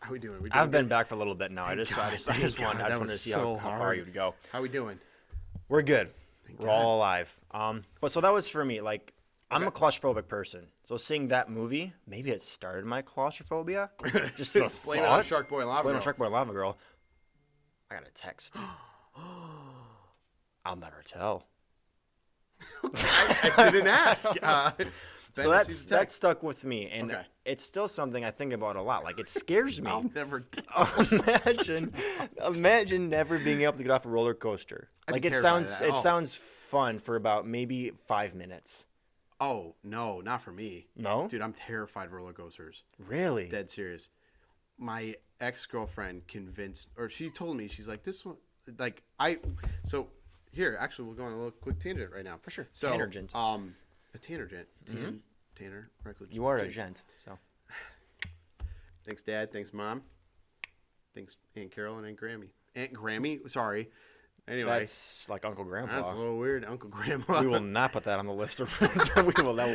S2: How we doing?
S1: I've been back for a little bit now. I just
S2: God,
S1: wanted
S2: that
S1: to
S2: was
S1: see
S2: so
S1: how far
S2: hard.
S1: you'd go.
S2: How we doing?
S1: We're good. We're
S2: God.
S1: all alive. But so that was for me. Like, I'm
S2: Okay.
S1: a claustrophobic person. So seeing that movie, maybe it started my claustrophobia. Just the
S2: Blame it on
S1: thought.
S2: Sharkboy and Lavagirl.
S1: Blame it on Sharkboy and Lavagirl. I got a text. I'll never tell.
S2: I didn't ask.
S1: So that stuck with me, and
S2: Okay.
S1: it's still something I think about a lot. Like, it scares me.
S2: I'll never tell.
S1: Imagine never being able to get off a roller coaster.
S2: I'd be
S1: Like, it
S2: terrified of
S1: sounds
S2: that. Oh.
S1: sounds fun for about maybe 5 minutes.
S2: Oh no, not for me.
S1: No?
S2: Dude, I'm terrified of roller coasters.
S1: Really?
S2: Dead serious. My ex-girlfriend convinced, or she told me, she's like, this one, like so here, actually, we'll go on a little quick tangent right now.
S1: For sure.
S2: So,
S1: Tangent.
S2: a tangent. Tanner, Reckler.
S1: You are a gent, so.
S2: Thanks, Dad. Thanks, Mom. Thanks, Aunt Carol and Aunt Grammy. Aunt Grammy, sorry. Anyway,
S1: That's like Uncle Grandpa.
S2: that's a little weird, Uncle Grandpa.
S1: We will not put that on the list. We'll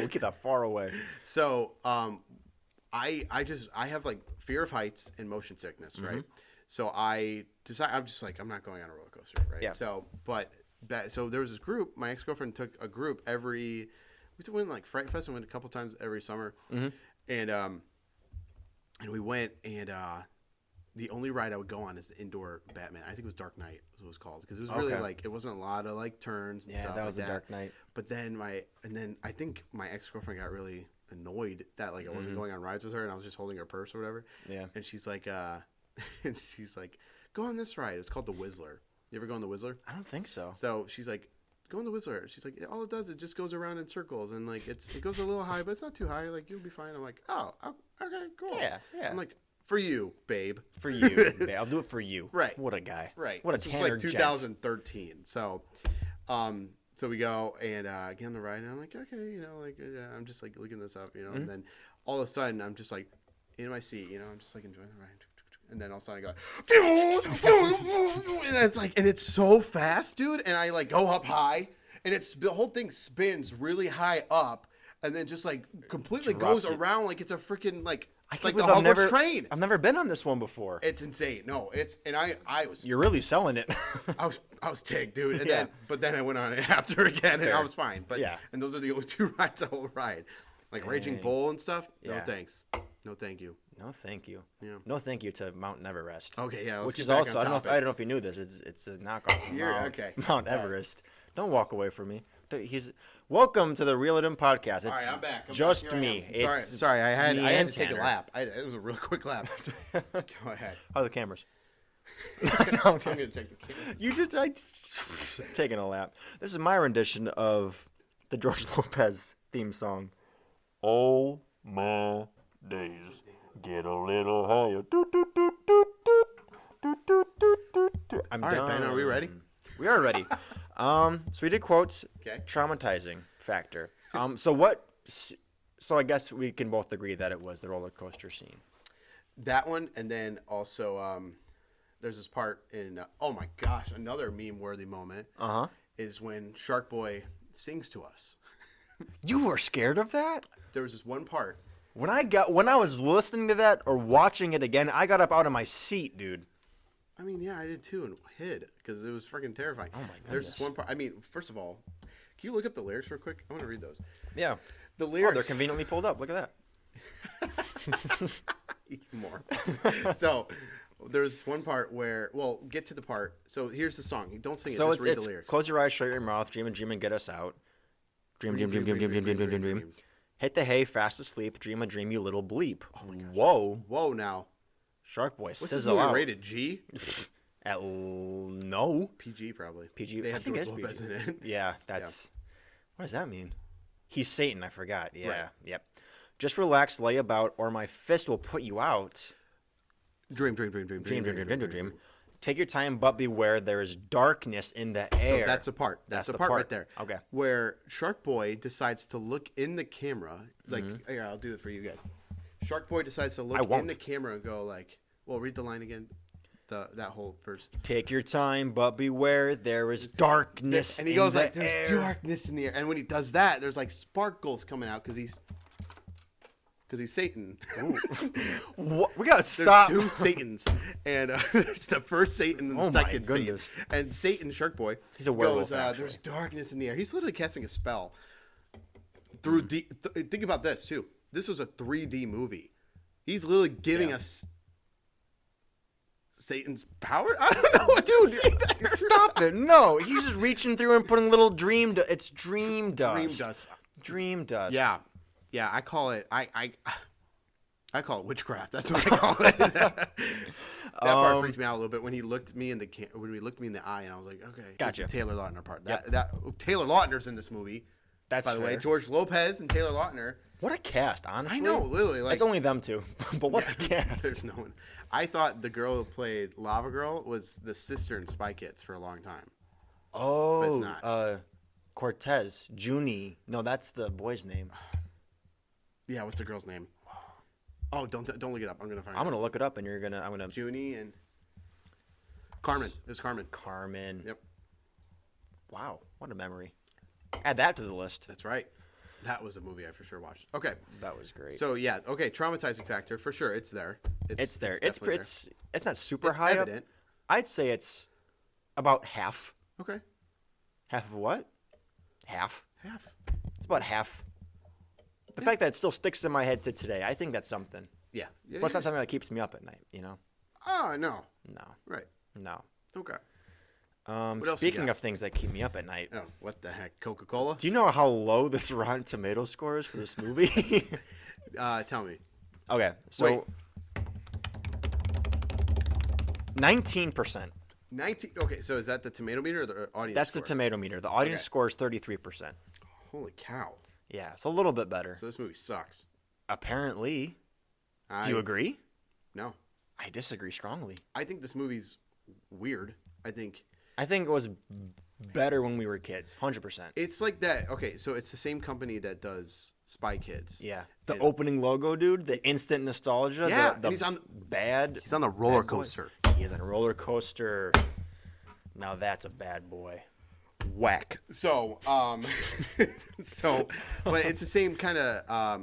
S1: keep that far away.
S2: So, I have like fear of heights and motion sickness, right? So I'm just like, I'm not going on a roller coaster, right?
S1: Yeah.
S2: So, so there was this group. My ex-girlfriend took a group we went like Fright Fest and went a couple times every summer, and we went, and the only ride I would go on is the indoor Batman. I think it was Dark Knight, was what it was called, because it was really like, it wasn't a lot of like turns and stuff.
S1: Yeah, that was
S2: like
S1: the Dark Knight.
S2: But then I think my ex-girlfriend got really annoyed that like I wasn't going on rides with her, and I was just holding her purse or whatever.
S1: Yeah.
S2: And she's like, go on this ride. It's called the Whistler. You ever go on the Whistler?
S1: I don't think so.
S2: So she's like, go on the Whistler. She's like, all it does is just goes around in circles, and like it goes a little high, but it's not too high. Like, you'll be fine. I'm like, oh, okay, cool.
S1: Yeah.
S2: I'm like, for you, babe.
S1: For you. Babe. I'll do it for you.
S2: Right.
S1: What a guy.
S2: Right.
S1: What a
S2: This was
S1: Tanner
S2: like 2013. So, so we go and get on the ride, and I'm like, okay, you know, like I'm just like looking this up, you know, and then all of a sudden I'm just like in my seat, you know, I'm just like enjoying the ride. And then all of a sudden I go, and it's like, and it's so fast, dude. And I like go up high, and the whole thing spins really high up, and then just like completely
S1: Drops
S2: goes
S1: it.
S2: around like it's a freaking like the
S1: believe
S2: Hogwarts train.
S1: I've never been on this one before.
S2: It's insane. No, I was
S1: You're really selling it.
S2: I was ticked, dude. And
S1: Yeah.
S2: then I went on it after again, and
S1: Fair.
S2: I was fine. But
S1: Yeah.
S2: and those are the only two rides I will ride, like Raging
S1: Dang.
S2: Bull and stuff.
S1: Yeah.
S2: No thanks. No thank you.
S1: No, thank you.
S2: Yeah.
S1: No, thank you to Mount Everest.
S2: Okay, yeah. Let's
S1: Which
S2: get
S1: is
S2: back
S1: also
S2: on
S1: I
S2: topic.
S1: don't know if you knew this. It's a knockoff. Of
S2: You're-
S1: Mount,
S2: okay.
S1: Mount Everest. Don't walk away from me. Welcome to the Reel It In podcast. It's
S2: All right, I'm back.
S1: just
S2: Here I
S1: me.
S2: am.
S1: It's
S2: Sorry. I had
S1: me
S2: to
S1: and
S2: take a
S1: Tanner.
S2: lap. It was a real quick lap. Go ahead.
S1: How are the cameras?
S2: I'm gonna check the camera.
S1: You just taking a lap. This is my rendition of the George Lopez theme song. Oh my days, get a little higher. Doot, doot, doot, doot, doot, doot, doot, doot, doot, doot. I'm
S2: All right,
S1: done.
S2: Ben, are we ready?
S1: We are ready. So we did quotes.
S2: Okay.
S1: Traumatizing factor. So I guess we can both agree that it was the roller coaster scene.
S2: That one, and then also there's this part in oh my gosh, another meme-worthy moment is when Sharkboy sings to us.
S1: You were scared of that?
S2: There was this one part.
S1: When I was listening to that or watching it again, I got up out of my seat, dude.
S2: I mean, yeah, I did too, and hid because it was freaking terrifying.
S1: Oh my goodness.
S2: There's this one part. I mean, first of all, can you look up the lyrics real quick? I want to read those.
S1: Yeah.
S2: The
S1: Oh,
S2: lyrics.
S1: they're conveniently pulled up. Look at that.
S2: Even more. So there's one part where, well, get to the part. So here's the song. Don't sing it.
S1: So
S2: just read
S1: it's
S2: the lyrics.
S1: close your eyes, shut your mouth, dream and dream and get us out. Dream, dream, dream, dream, dream, dream, dream, dream, dream, dream. Hit the hay, fast asleep, dream a dream, you little bleep. Oh my gosh. Whoa.
S2: Whoa, now.
S1: Sharkboy,
S2: What's this
S1: sizzle
S2: movie
S1: out.
S2: rated? G?
S1: No.
S2: PG probably.
S1: PG.
S2: They
S1: I
S2: have
S1: think
S2: George
S1: it's
S2: Lopez
S1: PG.
S2: in it.
S1: Yeah, that's. What does that mean? He's Satan. I forgot. Yeah.
S2: Right.
S1: Yep. Just relax, lay about, or my fist will put you out.
S2: Dream, dream, dream, dream,
S1: Dream, dream, dream, dream, dream, dream. Take your time, but beware. There is darkness in the air.
S2: So that's the part. That's the part right there.
S1: Okay.
S2: Where Sharkboy decides to look in the camera. Like, here, I'll do it for you guys. Sharkboy decides to look in
S1: won't.
S2: the camera and go like, well, read the line again. That whole verse.
S1: Take your time, but beware. There is darkness.
S2: And he
S1: in
S2: goes
S1: the
S2: like, there's
S1: air.
S2: darkness in the air. And when he does that, there's like sparkles coming out because he's Satan.
S1: What? We gotta
S2: There's
S1: stop.
S2: two Satans, and there's the first Satan and the
S1: Oh my
S2: second Satan.
S1: goodness.
S2: And Satan, Sharkboy,
S1: He's a werewolf,
S2: goes,
S1: actually.
S2: there's darkness in the air. He's literally casting a spell through. Think about this too. This was a 3D movie. He's literally giving us Satan's power. I don't know what to say there.
S1: Stop it! No, he's just reaching through and putting little dream. It's dream dust.
S2: Dream dust.
S1: Dream dust.
S2: Yeah, yeah. I call it. I call it witchcraft. That's what I call it. That part freaked me out a little bit when he looked me in the when he looked me in the eye, and I was like, okay,
S1: Gotcha.
S2: It's the Taylor Lautner part.
S1: Yep.
S2: That Taylor Lautner's in this movie.
S1: That's
S2: by the way,
S1: fair.
S2: George Lopez and Taylor Lautner.
S1: What a cast, honestly.
S2: I know, literally. Like,
S1: it's only them two, but what a cast.
S2: There's no one. I thought the girl who played Lavagirl was the sister in Spy Kids for a long time.
S1: Oh,
S2: But it's not.
S1: Cortez, Junie. No, that's the boy's name.
S2: Yeah, what's the girl's name? Oh, don't look it up. I'm gonna find.
S1: I'm gonna look it up, and I'm gonna.
S2: Junie and Carmen. It was Carmen.
S1: Carmen.
S2: Yep.
S1: Wow, what a memory. Add that to the list.
S2: That's right. That was a movie I for sure watched. Okay.
S1: That was great.
S2: So yeah, okay, traumatizing factor for sure. It's there.
S1: It's there. It's
S2: definitely
S1: it's not super
S2: It's
S1: high
S2: evident.
S1: up. I'd say it's about half.
S2: Okay.
S1: Half of what? Half.
S2: Half.
S1: It's about half. The fact that it still sticks in my head to today, I think that's something.
S2: Yeah.
S1: But it's not something that keeps me up at night, you know?
S2: Oh no.
S1: No.
S2: Right.
S1: No.
S2: Okay. What else we
S1: Speaking
S2: got?
S1: of things that keep me up at night,
S2: Oh, what the heck? Coca-Cola?
S1: do you know how low this Rotten Tomato score is for this movie?
S2: Tell me.
S1: Okay, so 19%.
S2: 19. Okay, so is that the tomato meter or the audience
S1: That's
S2: score?
S1: the tomato meter. The audience
S2: Okay.
S1: score is 33%.
S2: Holy cow.
S1: Yeah, it's a little bit better.
S2: So this movie sucks.
S1: Apparently. Do you agree?
S2: No.
S1: I disagree strongly.
S2: I think this movie's weird. I think
S1: it was better when we were kids, 100%.
S2: it's like that. Okay, so it's the same company that does Spy Kids.
S1: Yeah, the
S2: And-
S1: opening logo, dude. The instant nostalgia.
S2: Yeah,
S1: the
S2: and he's on
S1: bad.
S2: He's on the roller
S1: bad boy.
S2: coaster.
S1: He is on a roller coaster. Now that's a bad boy.
S2: Whack. So, but it's the same kind of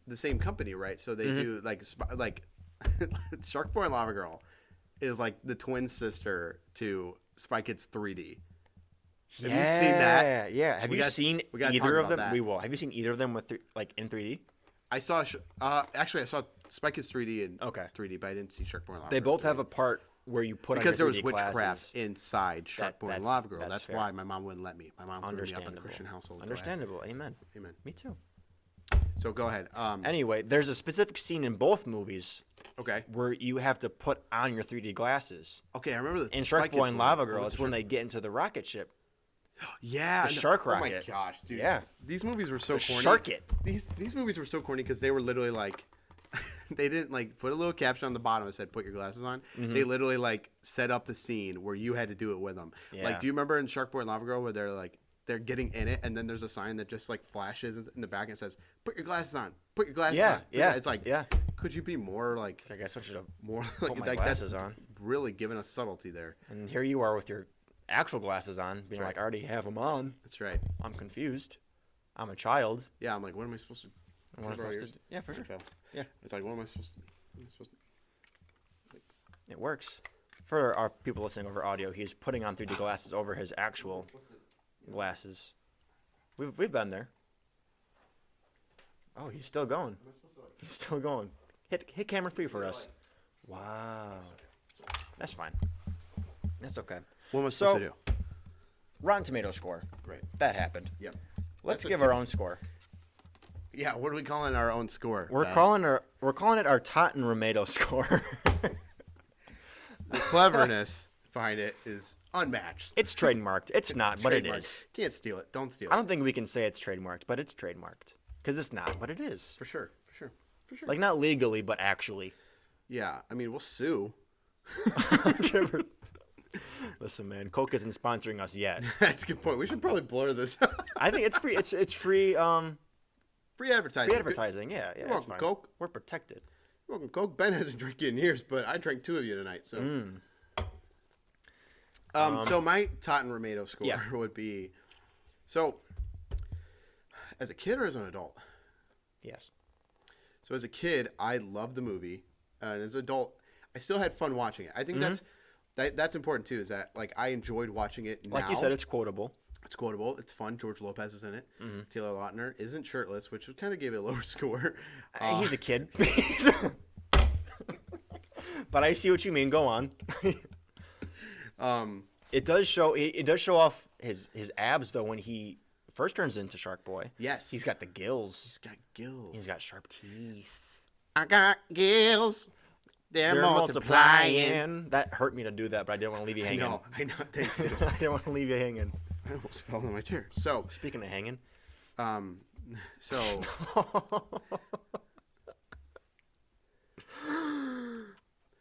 S2: the same company, right? So they do like Sharkboy and Lavagirl is like the twin sister to Spy Kids 3D. Have you seen that?
S1: Yeah. Have
S2: We
S1: you
S2: gotta-
S1: seen
S2: we gotta talk
S1: either of
S2: about
S1: them?
S2: that.
S1: We will. Have you seen either of them with in 3D?
S2: I saw actually I saw Spy Kids 3D and
S1: Okay.
S2: 3D, but I didn't see Sharkboy and Lavagirl.
S1: They both
S2: 3D.
S1: have a part where you put
S2: because there
S1: on
S2: was
S1: your 3D
S2: witchcraft
S1: glasses.
S2: inside Sharkboy and
S1: that's
S2: Lavagirl. That's
S1: fair.
S2: why my mom wouldn't let me. My mom grew me up in a
S1: Understandable.
S2: Christian household. Go ahead.
S1: Understandable. Amen.
S2: Amen.
S1: Me too.
S2: So go ahead.
S1: Anyway, there's a specific scene in both movies
S2: Okay.
S1: where you have to put on your 3D glasses.
S2: Okay, I remember the
S1: In
S2: Spy Kids
S1: Sharkboy and
S2: one.
S1: Lava
S2: What
S1: Girl,
S2: was
S1: it's
S2: the
S1: when
S2: Shark-
S1: they get into the rocket ship.
S2: Yeah,
S1: The shark
S2: Oh my
S1: rocket.
S2: gosh, dude.
S1: Yeah.
S2: These movies were so
S1: The
S2: corny.
S1: shark it.
S2: These movies were so corny because they were literally like, they didn't like put a little caption on the bottom that said "Put your glasses on." They literally like set up the scene where you had to do it with them.
S1: Yeah.
S2: Like, do you remember in Sharkboy and Lava Girl where they're getting in it and then there's a sign that just like flashes in the back and says "Put your glasses on." Put your glasses on.
S1: Yeah.
S2: It's like,
S1: yeah.
S2: could you be more like
S1: I guess I should have.
S2: more
S1: Put
S2: like,
S1: my
S2: like
S1: glasses
S2: that's
S1: on.
S2: really giving us subtlety there.
S1: And here you are with your actual glasses on, being
S2: right.
S1: like, I already have them on.
S2: That's right.
S1: I'm confused. I'm a child.
S2: Yeah, I'm like, what am I supposed to?
S1: What am I
S2: Can I borrow
S1: supposed to
S2: yours?
S1: do? Yeah, for sure.
S2: Fail.
S1: Yeah.
S2: It's like, what am I supposed to?
S1: It works. For our people listening over audio, he's putting on 3D glasses over his actual glasses. We've been there. Oh, he's still going. He's still going. Hit camera 3 for us. Wow. That's fine. That's okay.
S2: What am I
S1: So-
S2: supposed to do?
S1: Rotten Tomato score.
S2: Right.
S1: That happened.
S2: Yep.
S1: Let's
S2: That's a
S1: give our
S2: tip.
S1: own score.
S2: Yeah. What are we calling our own score?
S1: We're
S2: Ben?
S1: calling it our Totten Romato score.
S2: The cleverness behind it is unmatched.
S1: It's trademarked. It's not, but it
S2: Trademarked.
S1: is.
S2: Can't steal it. Don't steal
S1: I
S2: it.
S1: don't think we can say it's trademarked, but it's trademarked. Because it's not, but it is.
S2: For sure. For sure. For sure.
S1: Like, not legally, but actually.
S2: yeah. I mean, we'll sue.
S1: Listen, man, Coke isn't sponsoring us yet.
S2: That's a good point. We should probably blur this.
S1: I think it's free. It's free.
S2: Free advertising.
S1: Free advertising. Yeah, yeah.
S2: You're
S1: it's
S2: welcome,
S1: fine.
S2: Coke.
S1: We're protected.
S2: You're welcome, Coke. Ben hasn't drank you in years, but I drank 2 of you tonight. So. So my Totten Romato score
S1: Yeah.
S2: would be, so as a kid or as an adult?
S1: Yes.
S2: So as a kid, I loved the movie, and as an adult, I still had fun watching it. I think that's important too. Is that like I enjoyed watching it.
S1: Like
S2: now.
S1: you said, it's quotable.
S2: It's quotable. It's fun. George Lopez is in it. Taylor Lautner isn't shirtless, which kind of gave it a lower score.
S1: He's a kid. But I see what you mean. Go on. It does show. It does show off his abs though when he first turns into Sharkboy.
S2: Yes,
S1: He's got the gills.
S2: He's got gills.
S1: He's got sharp teeth.
S2: I got gills. They're
S1: multiplying. That hurt me to do that, but I didn't want to leave you
S2: I
S1: hanging.
S2: know. Thanks, dude.
S1: I didn't want to leave you hanging.
S2: I almost fell in my chair. So,
S1: Speaking of hanging,
S2: so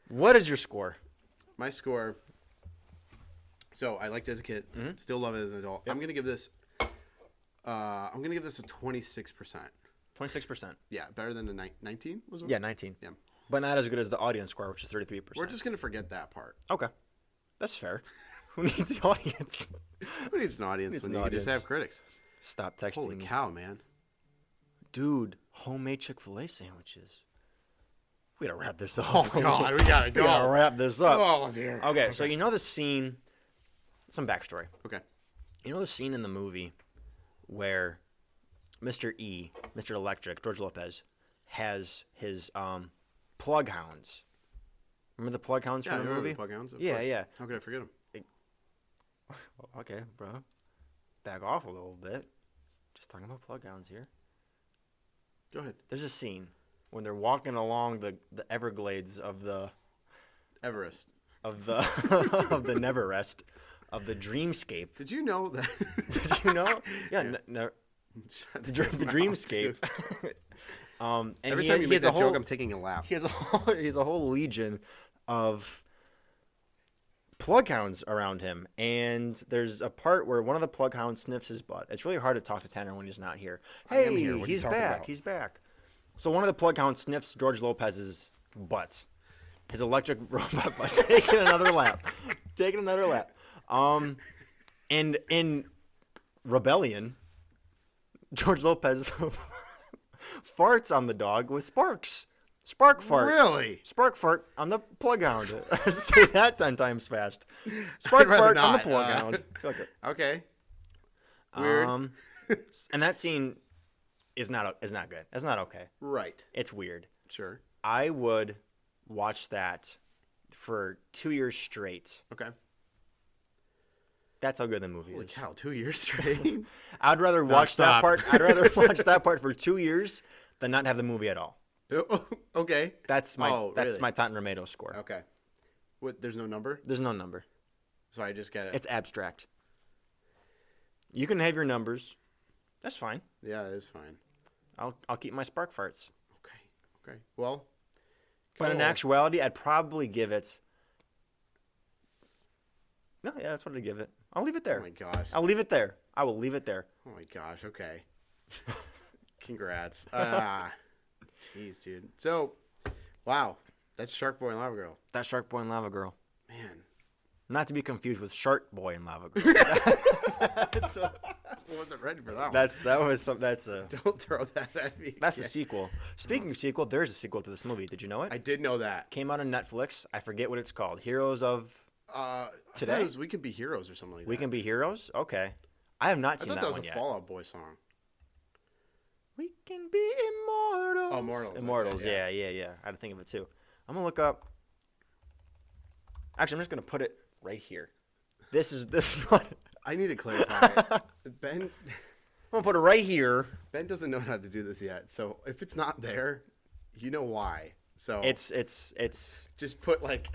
S1: what is your score?
S2: my score. So I liked it as a kid. Still love it as an adult. I'm gonna give this. I'm gonna give this a 26%.
S1: 26%.
S2: Yeah, better than the 19 was. It?
S1: Yeah, 19.
S2: Yeah.
S1: But not as good as the audience score, which is 33%.
S2: We're just gonna forget that part.
S1: Okay. That's fair. Who needs the audience?
S2: Who needs an audience
S1: Needs
S2: when
S1: an
S2: you can just
S1: audience.
S2: have critics?
S1: Stop texting
S2: Holy
S1: me.
S2: cow, man.
S1: Dude, homemade Chick-fil-A sandwiches. We gotta wrap this up.
S2: Oh, God, we gotta
S1: We
S2: go.
S1: gotta wrap this up.
S2: Oh, dear.
S1: Okay, so you know the scene, some backstory.
S2: Okay.
S1: You know the scene in the movie where Mr. Electric, George Lopez, has his plug hounds. Remember the plug hounds
S2: Yeah,
S1: from the
S2: I remember
S1: movie?
S2: the plug hounds, of
S1: Yeah,
S2: course.
S1: yeah.
S2: How could I forget them?
S1: Okay, bro. Back off a little bit. Just talking about plug hounds here.
S2: Go ahead.
S1: There's a scene when they're walking along the Everglades of the
S2: Everest.
S1: of the of the Neverrest of the dreamscape.
S2: Did you know that?
S1: Did you know? Yeah,
S2: Shut
S1: the
S2: your mouth,
S1: dreamscape.
S2: dude.
S1: And
S2: Every
S1: he
S2: time
S1: has-
S2: you
S1: he
S2: make
S1: has a
S2: that
S1: whole,
S2: joke, I'm taking a lap.
S1: he has a whole legion of plug hounds around him, and there's a part where one of the plug hounds sniffs his butt. It's really hard to talk to Tanner when he's not here.
S2: I am
S1: Hey,
S2: here. What are you
S1: he's
S2: talking
S1: back.
S2: about?
S1: He's back. So one of the plug hounds sniffs George Lopez's butt, his electric robot butt, taking another lap, and in rebellion, George Lopez farts on the dog with sparks. Spark fart.
S2: Really?
S1: Spark fart on the plug hound. Say that 10 times fast. Spark
S2: I'd rather
S1: fart on the
S2: not,
S1: plug hound. I feel like it.
S2: Okay. Weird.
S1: And that scene is not good. That's not okay.
S2: Right.
S1: It's weird.
S2: Sure.
S1: I would watch that for 2 years straight.
S2: Okay.
S1: That's how good the movie
S2: Holy
S1: is.
S2: cow, 2 years straight.
S1: I'd rather watch that
S2: stop.
S1: part. I'd rather watch that part for 2 years than not have the movie at all.
S2: Okay.
S1: That's my
S2: really?
S1: Rotten Tomato score.
S2: Okay. What? There's no number,
S1: There's no number.
S2: so I just get it.
S1: It's abstract. You can have your numbers. That's fine.
S2: Yeah, it is fine.
S1: I'll keep my spark farts.
S2: Okay. Okay. Well.
S1: But in
S2: cool.
S1: actuality, I'd probably give it. No, yeah, that's what I'd give it. I'll leave it
S2: Oh
S1: there.
S2: my gosh.
S1: I'll leave it there. I will leave it there.
S2: Oh my gosh. Okay. Congrats. Jeez, dude. So, wow, that's Sharkboy and Lavagirl.
S1: That's Sharkboy and Lavagirl.
S2: Man.
S1: Not to be confused with Sharkboy and Lavagirl.
S2: I wasn't ready for that one.
S1: That's a
S2: Don't throw that at me.
S1: that's a
S2: again.
S1: sequel. Speaking of sequel, there's a sequel to this movie. Did you know it?
S2: I did know that.
S1: Came out on Netflix. I forget what it's called. Heroes of
S2: I
S1: Today?
S2: thought it was We Can Be Heroes or something like that.
S1: We Can Be Heroes. Okay, I have not
S2: I
S1: seen
S2: thought that was
S1: one
S2: a
S1: yet.
S2: Fall Out Boy song.
S1: We can be immortals.
S2: Oh, Immortals, that's
S1: Immortals.
S2: it, yeah.
S1: Yeah. I had to think of it too. I'm gonna look up. Actually, I'm just gonna put it right here. This is what
S2: I need to clarify. Ben
S1: I'm gonna put it right here.
S2: doesn't know how to do this yet. So if it's not there, you know why. So
S1: It's
S2: just put like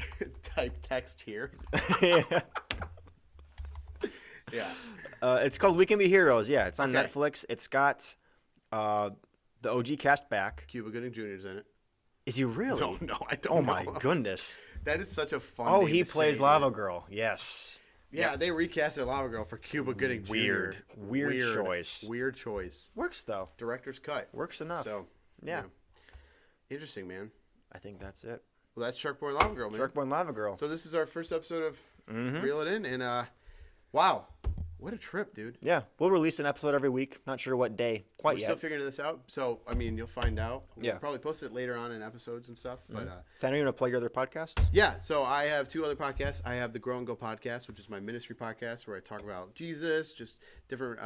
S2: type text here.
S1: yeah.
S2: Yeah.
S1: It's called We Can Be Heroes. Yeah, it's on
S2: Okay.
S1: Netflix. It's got the OG cast back.
S2: Cuba Gooding Jr. is in it.
S1: Is he really?
S2: No, I don't
S1: Oh
S2: know.
S1: my goodness.
S2: That is such a fun
S1: Oh,
S2: name
S1: he
S2: to
S1: plays
S2: say, man.
S1: Lavagirl. Yes.
S2: Yeah, they recasted Lavagirl for Cuba Gooding Jr.
S1: Weird choice.
S2: Weird choice.
S1: Works though.
S2: Director's cut.
S1: Works enough.
S2: So,
S1: yeah.
S2: Interesting, man.
S1: I think that's it.
S2: Well, that's Sharkboy and Lavagirl, man.
S1: Sharkboy and Lavagirl.
S2: So this is our first episode of
S1: Mm-hmm.
S2: Reel It In, and wow, what a trip, dude.
S1: Yeah, we'll release an episode every week. Not sure what day quite
S2: We're
S1: yet.
S2: still figuring this out, so I mean, you'll find out.
S1: Yeah.
S2: We'll probably post it later on in episodes and stuff. But
S1: Tanner, you want to plug your other podcasts?
S2: yeah, so I have two other podcasts. I have the Grow and Go podcast, which is my ministry podcast where I talk about Jesus, just different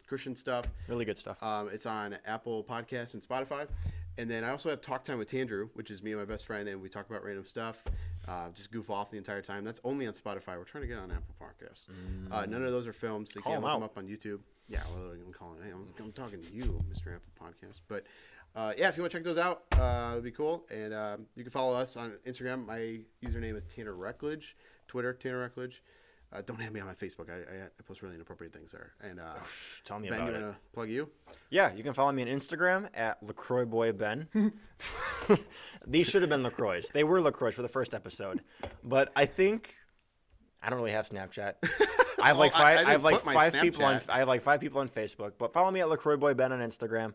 S2: Christian stuff.
S1: Really good stuff.
S2: It's on Apple Podcasts and Spotify. And then I also have Talk Time with Tandrew, which is me and my best friend, and we talk about random stuff, just goof off the entire time. That's only on Spotify. We're trying to get on Apple Podcasts. None of those are filmed, so you
S1: Call
S2: can't
S1: them
S2: look them
S1: out.
S2: up on YouTube. Yeah, well, I'm calling. Hey, I'm talking to you, Mr. Apple Podcast. But yeah, if you want to check those out, it'd be cool. And you can follow us on Instagram. My username is Tanner Reckledge. Twitter, Tanner Reckledge. Don't have me on my Facebook. I post really inappropriate things there. And
S1: Tell me
S2: Ben,
S1: about
S2: you
S1: it.
S2: want to plug you?
S1: Yeah, you can follow me on Instagram at LaCroixBoyBen. These should have been LaCroix. They were LaCroix for the first episode, but I think I don't really have Snapchat. I have like
S2: Oh, I
S1: five. I, have
S2: didn't
S1: like
S2: put my
S1: 5 people on.
S2: Snapchat.
S1: I have like 5 people on Facebook. But follow me at LaCroixBoyBen on Instagram,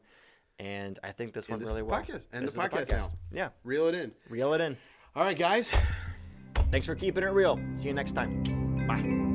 S1: and I think this went
S2: this
S1: really
S2: is the
S1: well.
S2: podcast. And
S1: This
S2: the
S1: is
S2: podcast now.
S1: Yeah,
S2: Reel it in.
S1: reel it in.
S2: All right, guys.
S1: Thanks for keeping it real. See you next time. Bye.